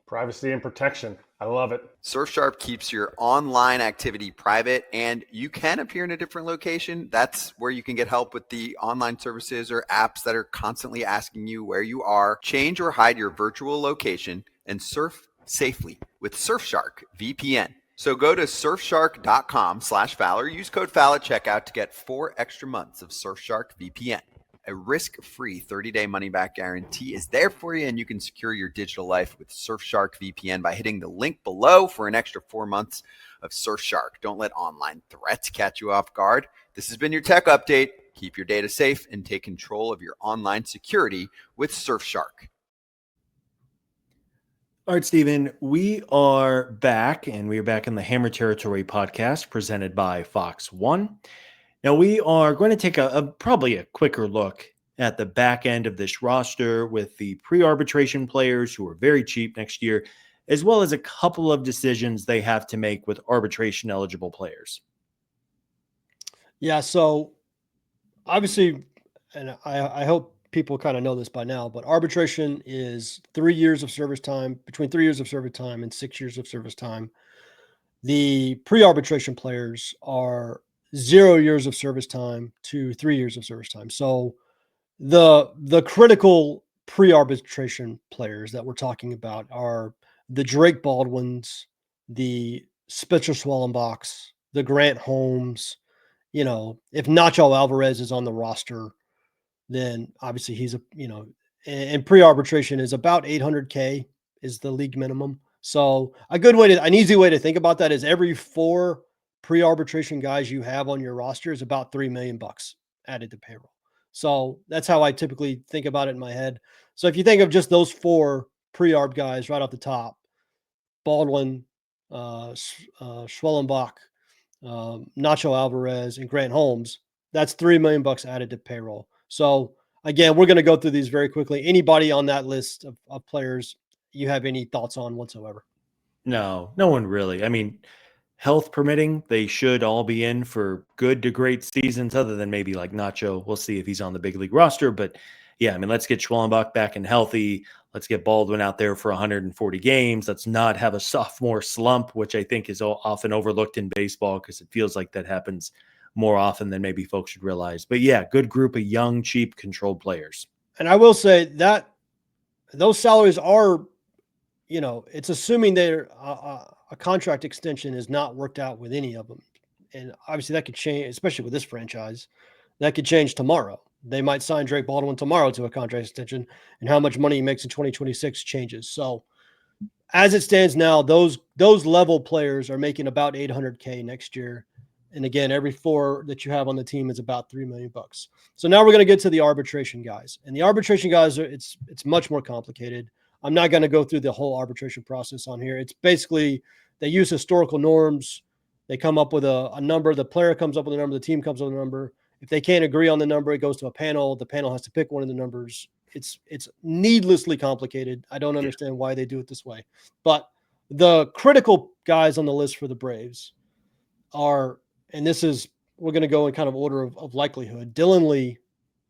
Privacy and protection. I love it. Surfshark keeps your online activity private, and you can appear in a different location. That's where you can get help with the online services or apps that are constantly asking you where you are. Change or hide your virtual location and surf safely with Surfshark VPN. So go to surfshark.com/Fowler. Use code FOUL at checkout to get 4 extra months of Surfshark VPN. A risk-free 30-day money-back guarantee is there for you, and you can secure your digital life with Surfshark VPN by hitting the link below for an extra 4 months of Surfshark. Don't let online threats catch you off guard. This has been your tech update. Keep your data safe and take control of your online security with Surfshark. All right, Stephen, we are back, and we are back in the Hammer Territory podcast presented by Fox One. Now, we are going to take probably a quicker look at the back end of this roster with the pre-arbitration players who are very cheap next year, as well as a couple of decisions they have to make with arbitration eligible players. Yeah, so obviously, and I hope people kind of know this by now, but arbitration is 3 years of service time, between 3 years of service time and 6 years of service time. The pre-arbitration players are 0 years of service time to 3 years of service time. So the critical pre-arbitration players that we're talking about are the Drake Baldwins, the Spencer Swellenbachs, the Grant Holmes. You know, if Nacho Alvarez is on the roster, then obviously he's and pre-arbitration is about 800K is the league minimum. So an easy way to think about that is every 4 pre-arbitration guys you have on your roster is about $3 million added to payroll. So that's how I typically think about it in my head. So if you think of just those 4 pre-arb guys right off the top, Baldwin, Schwellenbach, Nacho Alvarez, and Grant Holmes, that's $3 million added to payroll. So again, we're going to go through these very quickly. Anybody on that list of players you have any thoughts on whatsoever? No one really. I mean, health permitting, they should all be in for good to great seasons, other than maybe like Nacho. We'll see if he's on the big league roster. But yeah, I mean, let's get Schwellenbach back and healthy. Let's get Baldwin out there for 140 games. Let's not have a sophomore slump, which I think is often overlooked in baseball because it feels like that happens more often than maybe folks should realize. But yeah, good group of young, cheap, controlled players. And I will say that those salaries are, it's assuming they're a contract extension is not worked out with any of them. And obviously that could change, especially with this franchise. That could change tomorrow. They might sign Drake Baldwin tomorrow to a contract extension, and how much money he makes in 2026 changes. So as it stands now, those level players are making about 800K next year. And again, every 4 that you have on the team is about $3 million. So now we're going to get to the arbitration guys. And the arbitration guys, it's much more complicated. I'm not going to go through the whole arbitration process on here. It's basically they use historical norms. They come up with a number. The player comes up with a number. The team comes up with a number. If they can't agree on the number, it goes to a panel. The panel has to pick one of the numbers. It's needlessly complicated. I don't understand why they do it this way. But the critical guys on the list for the Braves are, and we're going to go in kind of order of likelihood. Dylan Lee,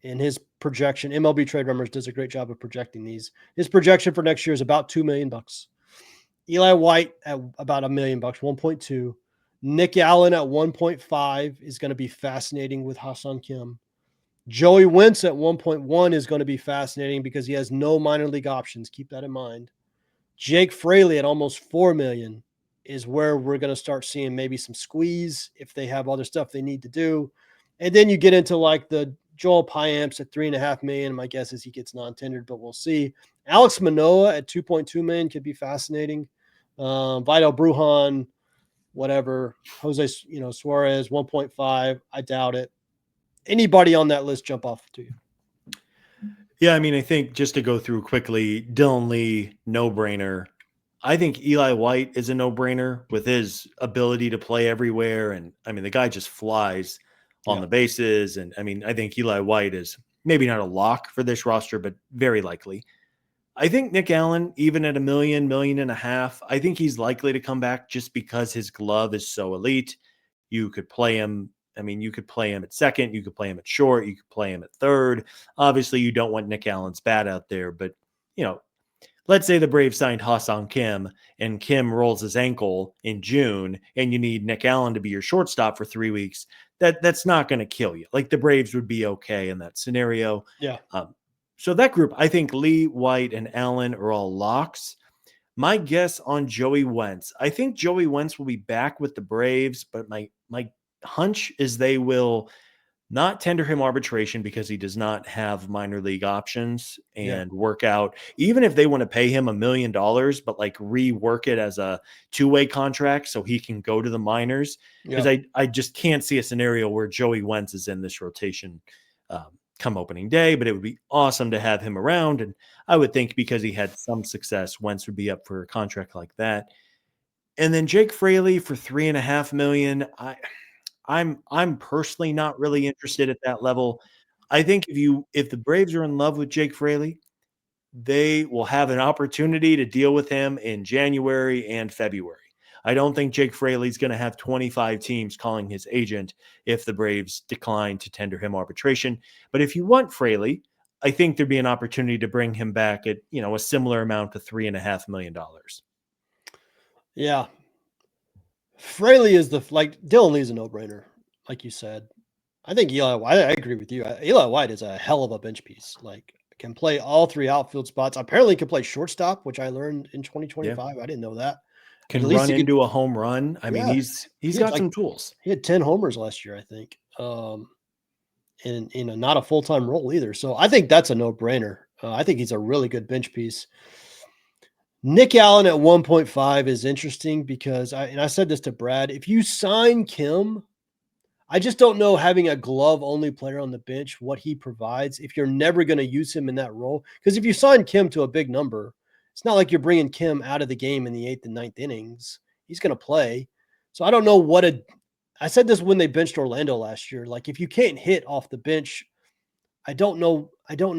in his projection, MLB Trade Rumors does a great job of projecting these. His projection for next year is about $2 million. Eli White at about $1 million, 1.2. Nick Allen at 1.5 is going to be fascinating with Ha-Seong Kim. Joey Wentz at 1.1 is going to be fascinating because he has no minor league options. Keep that in mind. Jake Fraley at almost $4 million is where we're going to start seeing maybe some squeeze if they have other stuff they need to do. And then you get into like the Joel Payamps at $3.5 million. My guess is he gets non-tendered, but we'll see. Alex Manoah at $2.2 million could be fascinating. Vidal Brujan, whatever. Jose, Suarez 1.5. I doubt it. Anybody on that list jump off to you? Yeah, I mean, I think just to go through quickly, Dylan Lee, no-brainer. I think Eli White is a no-brainer with his ability to play everywhere. And I mean, the guy just flies on the bases. And I mean, I think Eli White is maybe not a lock for this roster, but very likely. I think Nick Allen, even at $1 million, $1.5 million, I think he's likely to come back just because his glove is so elite. You could play him. I mean, you could play him at second, you could play him at short, you could play him at third. Obviously, you don't want Nick Allen's bat out there, but let's say the Braves signed Ha-Seong Kim and Kim rolls his ankle in June and you need Nick Allen to be your shortstop for 3 weeks. That's not going to kill you. Like the Braves would be okay in that scenario. Yeah. So that group, I think Lee, White, and Allen are all locks. My guess on Joey Wentz, I think Joey Wentz will be back with the Braves, but my hunch is they will not tender him arbitration because he does not have minor league options and work out. Even if they want to pay him $1 million, but like rework it as a two-way contract so he can go to the minors. Because I just can't see a scenario where Joey Wentz is in this rotation come opening day, but it would be awesome to have him around. And I would think because he had some success, Wentz would be up for a contract like that. And then Jake Fraley for $3.5 million. I'm personally not really interested at that level. I think if the Braves are in love with Jake Fraley, they will have an opportunity to deal with him in January and February. I don't think Jake Fraley's going to have 25 teams calling his agent if the Braves decline to tender him arbitration. But if you want Fraley, I think there'd be an opportunity to bring him back at, a similar amount to $3.5 million. Yeah. Fraley is Dylan Lee's a no-brainer, like you said. I think Eli White, I agree with you. Eli White is a hell of a bench piece. Like, can play all three outfield spots. Apparently can play shortstop, which I learned in 2025. I didn't know that. Can run into a home run. I mean, he's got some tools. He had 10 homers last year, I think. And not a full-time role either. So I think that's a no-brainer. I think he's a really good bench piece. Nick Allen at 1.5 is interesting because I said this to Brad. If you sign Kim, I just don't know having a glove-only player on the bench, what he provides, if you're never going to use him in that role. Because if you sign Kim to a big number, it's not like you're bringing Kim out of the game in the 8th and 9th innings. He's going to play. So I don't know I said this when they benched Orlando last year. Like, if you can't hit off the bench, I don't know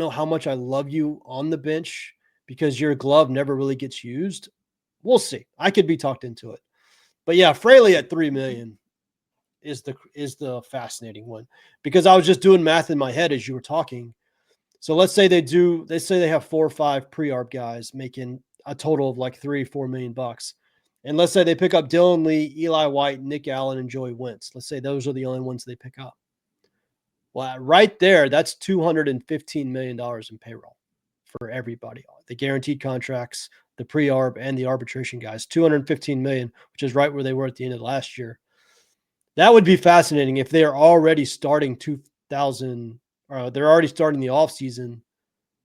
how much I love you on the bench because your glove never really gets used. We'll see. I could be talked into it. But yeah, Fraley at $3 million is the fascinating one, because I was just doing math in my head as you were talking. So let's say they have 4 or 5 pre-arb guys making a total of like $3-4 million bucks. And let's say they pick up Dylan Lee, Eli White, Nick Allen, and Joey Wentz. Let's say those are the only ones they pick up. Well, right there, that's $215 million in payroll for everybody. The guaranteed contracts, the pre-arb, and the arbitration guys. $215 million, which is right where they were at the end of last year. That would be fascinating if they are already starting they're already starting the offseason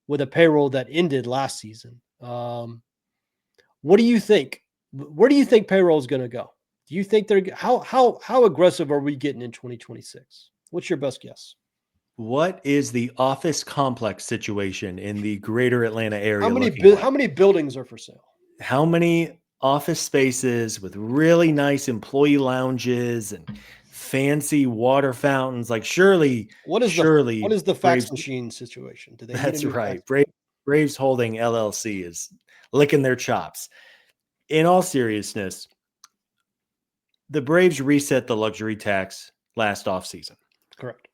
with a payroll that ended last season. What do you think? Where do you think payroll is going to go? Do you think how aggressive are we getting in 2026? What's your best guess? What is the office complex situation in the greater Atlanta area? How many buildings are for sale? How many office spaces with really nice employee lounges and fancy water fountains? Like surely what is the fax machine situation? Do they? That's right. Braves Holding LLC is licking their chops. In all seriousness, the Braves reset the luxury tax last offseason. Correct.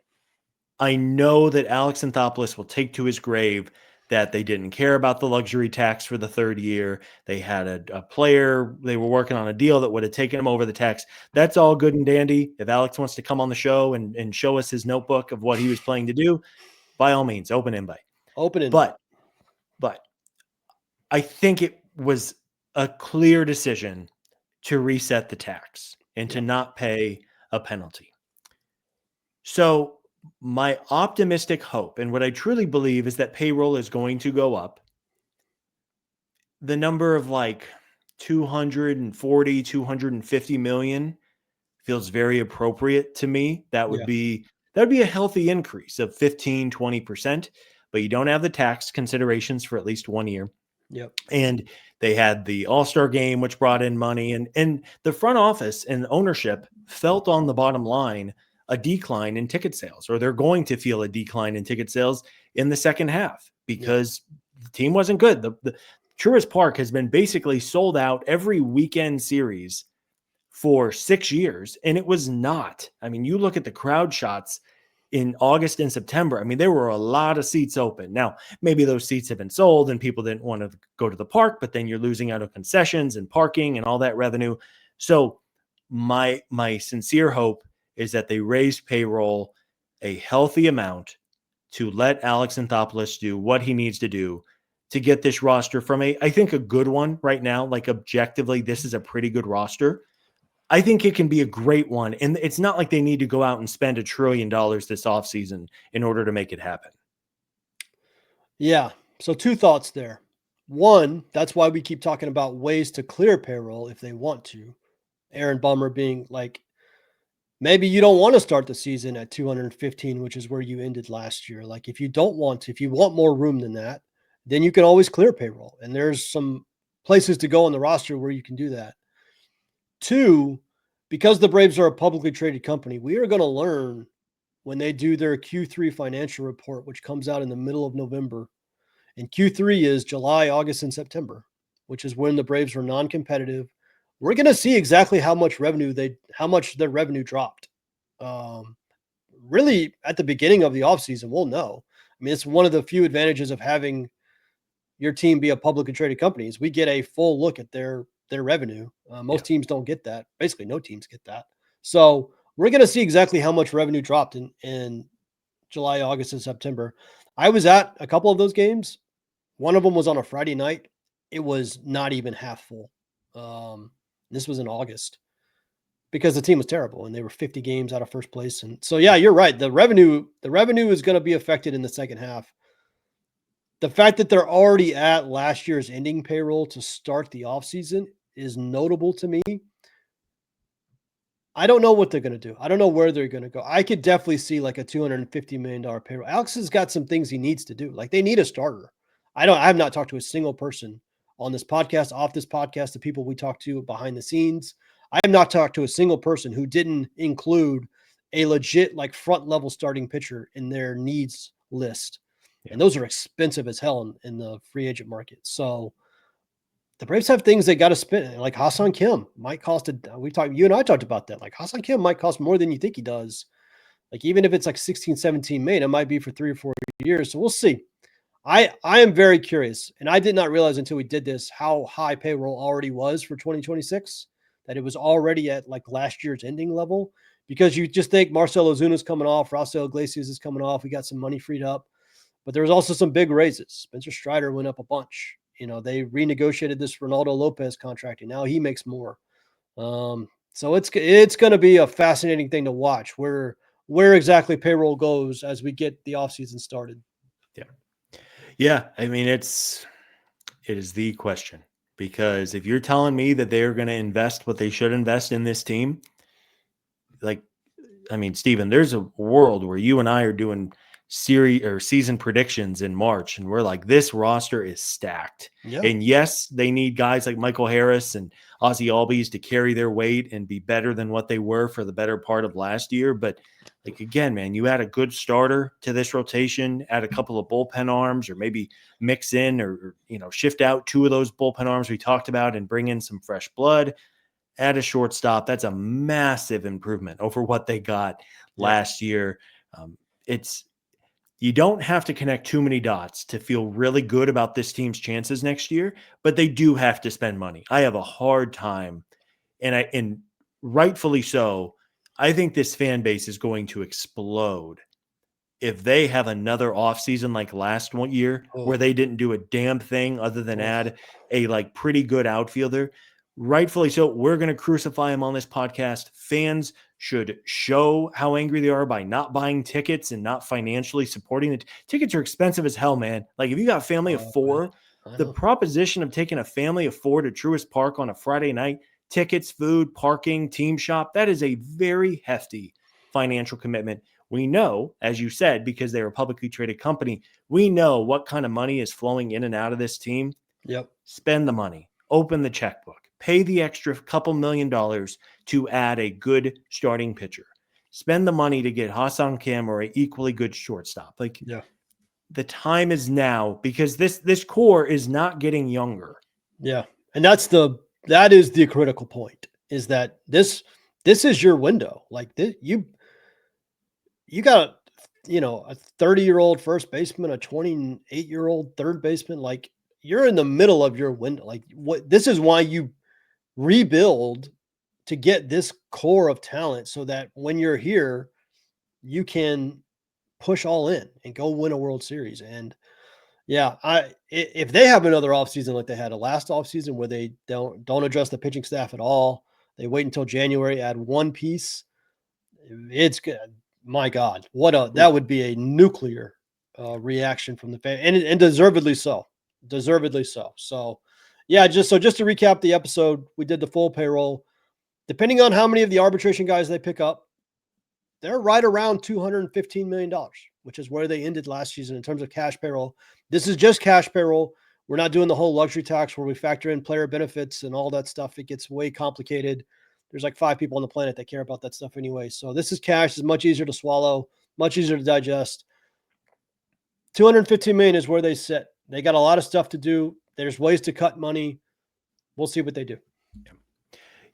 I know that Alex Anthopoulos will take to his grave that they didn't care about the luxury tax for the 3rd year. They had a player, they were working on a deal that would have taken them over the tax. That's all good and dandy. If Alex wants to come on the show and show us his notebook of what he was planning to do, by all means, open invite. But I think it was a clear decision to reset the tax and to not pay a penalty. So my optimistic hope, and what I truly believe, is that payroll is going to go up. The number of like 240, 250 million feels very appropriate to me. That would Yeah. be a healthy increase of 15, 20%, but you don't have the tax considerations for at least 1 year. Yep. And they had the All-Star game, which brought in money, and the front office and ownership felt on the bottom line a decline in ticket sales, or they're going to feel a decline in ticket sales in the second half because the team wasn't good. The Truist Park has been basically sold out every weekend series for 6 years, and it was not. I mean, you look at the crowd shots in August and September. I mean, there were a lot of seats open. Now, maybe those seats have been sold and people didn't want to go to the park, but then you're losing out on concessions and parking and all that revenue. So my sincere hope is that they raise payroll a healthy amount to let Alex Anthopoulos do what he needs to do to get this roster from I think a good one right now. Like objectively, this is a pretty good roster. I think it can be a great one. And it's not like they need to go out and spend $1 trillion this offseason in order to make it happen. Yeah. So 2 thoughts there. One, that's why we keep talking about ways to clear payroll if they want to. Aaron Bummer being like, maybe you don't want to start the season at 215, which is where you ended last year. Like if you don't want to, if you want more room than that, then you can always clear payroll. And there's some places to go on the roster where you can do that. 2, because the Braves are a publicly traded company, we are going to learn when they do their Q3 financial report, which comes out in the middle of November. And Q3 is July, August, and September, which is when the Braves were non-competitive. We're going to see exactly how much their revenue dropped. Really, at the beginning of the offseason, we'll know. I mean, it's one of the few advantages of having your team be a publicly traded company is we get a full look at their revenue. Most teams don't get that. Basically, no teams get that. So we're going to see exactly how much revenue dropped in July, August, and September. I was at a couple of those games. One of them was on a Friday night. It was not even half full. This was in August because the team was terrible and they were 50 games out of first place. And so, yeah, you're right. The revenue is going to be affected in the second half. The fact that they're already at last year's ending payroll to start the offseason is notable to me. I don't know what they're going to do. I don't know where they're going to go. I could definitely see like a $250 million payroll. Alex has got some things he needs to do. Like they need a starter. I have not talked to a single person on this podcast, off this podcast, the people we talked to behind the scenes. I have not talked to a single person who didn't include a legit like front level starting pitcher in their needs list. Yeah. And those are expensive as hell in the free agent market. So the Braves have things they got to spend. Like Ha-Seong Kim might cost you and I talked about that. Like Ha-Seong Kim might cost more than you think he does. Like even if it's like 16, 17 million, it might be for 3 or 4 years. So we'll see. I am very curious. And I did not realize until we did this how high payroll already was for 2026, that it was already at like last year's ending level, because you just think Marcell Ozuna's coming off, Raisel Iglesias is coming off. We got some money freed up, but there was also some big raises. Spencer Strider went up a bunch. You know, they renegotiated this Ronaldo Lopez contract, and now he makes more. So it's going to be a fascinating thing to watch where exactly payroll goes as we get the offseason started. Yeah. I mean, it is the question, because if you're telling me that they're going to invest what they should invest in this team, like, I mean, Stephen, there's a world where you and I are doing series or season predictions in March, and we're like, this roster is stacked. Yeah. And yes, they need guys like Michael Harris and Ozzie Albies to carry their weight and be better than what they were for the better part of last year. But like, again, man, you add a good starter to this rotation, add a couple of bullpen arms, or maybe mix in or shift out 2 of those bullpen arms we talked about and bring in some fresh blood. Add a shortstop. That's a massive improvement over what they got last year. You don't have to connect too many dots to feel really good about this team's chances next year, but they do have to spend money. I have a hard time, and rightfully so. I think this fan base is going to explode if they have another offseason like last year where they didn't do a damn thing other than add a like pretty good outfielder. rightfully so. We're going to crucify him on this podcast. Fans should show how angry they are by not buying tickets and not financially supporting it. Tickets are expensive as hell, man. Like if you got a family of four, the proposition of taking a family of four to Truist Park on a Friday night, tickets, food, parking, team shop, that is a very hefty financial commitment. We know, as you said, because they're a publicly traded company, we know what kind of money is flowing in and out of this team. Yep. Spend the money, open the checkbook, pay the extra couple $1 million to add a good starting pitcher. Spend the money to get Ha-Seong Kim or an equally good shortstop. Like, yeah, the time is now because this core is not getting younger. Yeah. And that is the critical point, is that this is your window. Like this, you got, a 30-year-old first baseman, a 28-year-old third baseman. Like you're in the middle of your window. Like this is why you rebuild to get this core of talent so that when you're here, you can push all in and go win a World Series. And yeah, if they have another offseason like they had a last offseason where they don't address the pitching staff at all, they wait until January, add one piece, it's good. My God, that would be a nuclear reaction from the fan, and deservedly so. Deservedly so. So, yeah, just to recap the episode, we did the full payroll. Depending on how many of the arbitration guys they pick up, they're right around $215 million, which is where they ended last season in terms of cash payroll. This is just cash payroll. We're not doing the whole luxury tax where we factor in player benefits and all that stuff. It gets way complicated. There's like 5 people on the planet that care about that stuff anyway. So this is cash. It's much easier to swallow, much easier to digest. $215 million is where they sit. They got a lot of stuff to do. There's ways to cut money. We'll see what they do.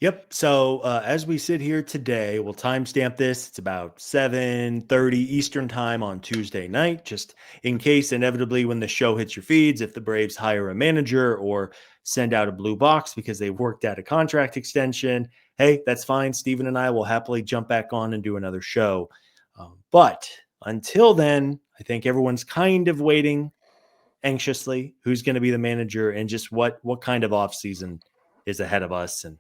Yep. So as we sit here today, we'll timestamp this. It's about 7:30 Eastern time on Tuesday night, just in case inevitably when the show hits your feeds, if the Braves hire a manager or send out a blue box because they've worked out a contract extension, hey, that's fine. Stephen and I will happily jump back on and do another show. But until then, I think everyone's kind of waiting anxiously who's going to be the manager and just what kind of offseason is ahead of us. And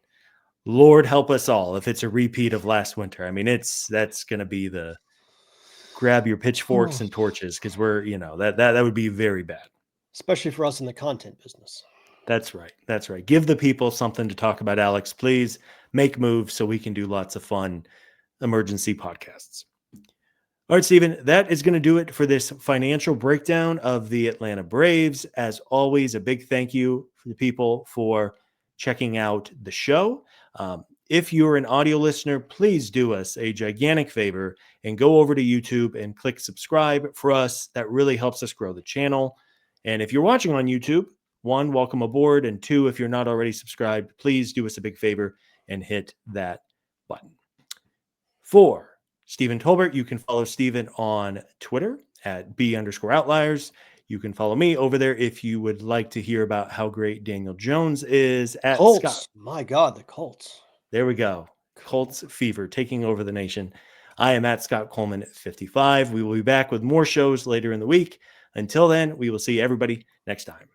Lord help us all if it's a repeat of last winter. I mean, that's going to be the grab your pitchforks and torches because we're, that would be very bad. Especially for us in the content business. That's right. That's right. Give the people something to talk about, Alex. Please make moves so we can do lots of fun emergency podcasts. All right, Stephen, that is going to do it for this financial breakdown of the Atlanta Braves. As always, a big thank you for the people for checking out the show. If you're an audio listener, please do us a gigantic favor and go over to YouTube and click subscribe for us. That really helps us grow the channel. And if you're watching on YouTube, 1, welcome aboard. And 2, if you're not already subscribed, please do us a big favor and hit that button. For Stephen Tolbert, you can follow Stephen on Twitter at B_outliers. You can follow me over there if you would like to hear about how great Daniel Jones is at Colts. Scott. My God, the Colts. There we go. Colts fever taking over the nation. I am at Scott Coleman at 55. We will be back with more shows later in the week. Until then, we will see everybody next time.